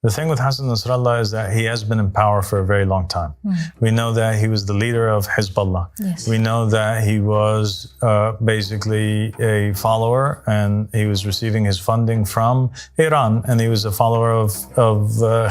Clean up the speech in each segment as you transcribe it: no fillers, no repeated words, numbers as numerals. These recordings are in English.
The thing with Hassan Nasrallah is that he has been in power for a very long time. We know that he was the leader of Hezbollah. Yes. We know that he was basically a follower, and he was receiving his funding from Iran, and he was a follower of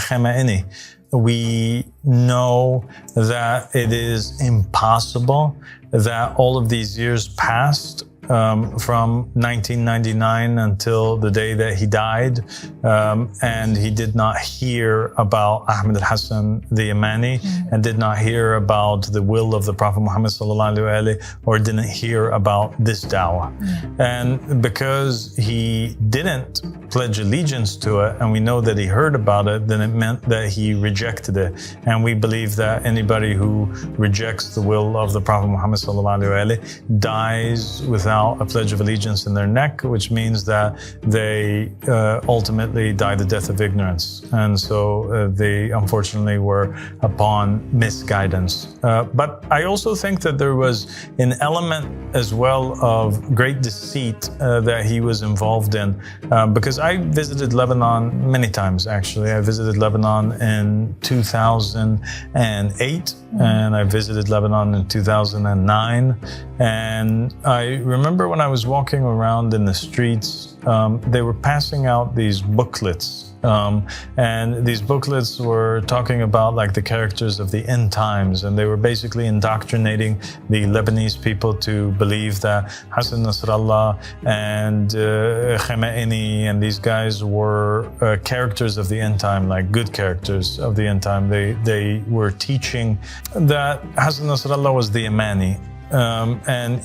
Khamenei. We know that it is impossible that all of these years passed from 1999 until the day that he died, and he did not hear about Ahmed Al-Hassan the Yamani, and did not hear about the will of the Prophet Muhammad sallallahu alaihi wasallam, or didn't hear about this dawah. And because he didn't pledge allegiance to it, and we know that he heard about it, then it meant that he rejected it. And we believe that anybody who rejects the will of the Prophet Muhammad sallallahu alaihi wasallam dies without a pledge of allegiance in their neck, which means that they ultimately die the death of ignorance. And so they unfortunately were upon misguidance. But I also think that there was an element as well of great deceit that he was involved in, because I visited Lebanon many times, actually. I visited Lebanon in 2008, and I visited Lebanon in 2009. And I remember when I was walking around in the streets, they were passing out these booklets. And these booklets were talking about like the characters of the end times, and they were basically indoctrinating the Lebanese people to believe that Hassan Nasrallah and Khamenei and these guys were characters of the end time, like good characters of the end time. They were teaching that Hassan Nasrallah was the Yamani. And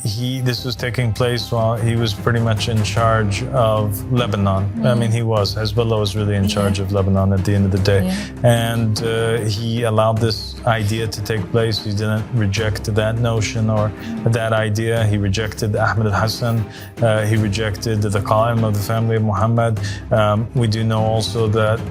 this was taking place while he was pretty much in charge of Lebanon. I mean, Hezbollah was really in charge of Lebanon at the end of the day. And he allowed this idea to take place. He didn't reject that notion or that idea. He rejected Ahmed Al-Hassan. He rejected the Qaim of the family of Muhammad. We do know also that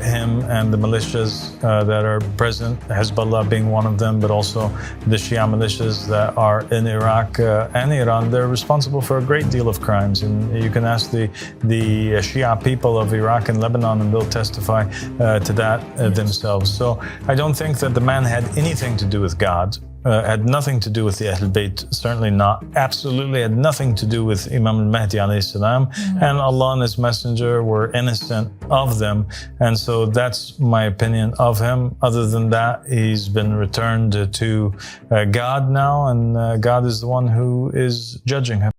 him and the militias that are present, Hezbollah being one of them, but also the Shia militias that are in Iraq and Iran, they're responsible for a great deal of crimes. And you can ask the Shia people of Iraq and Lebanon, and they'll testify to that themselves. So I don't think that the man had anything to do with God. Had nothing to do with the Ahl Bayt, certainly not. Absolutely had nothing to do with Imam al-Mahdi alayhi salam. And Allah and His Messenger were innocent of them. And so that's my opinion of him. Other than that, he's been returned to God now, and God is the one who is judging him.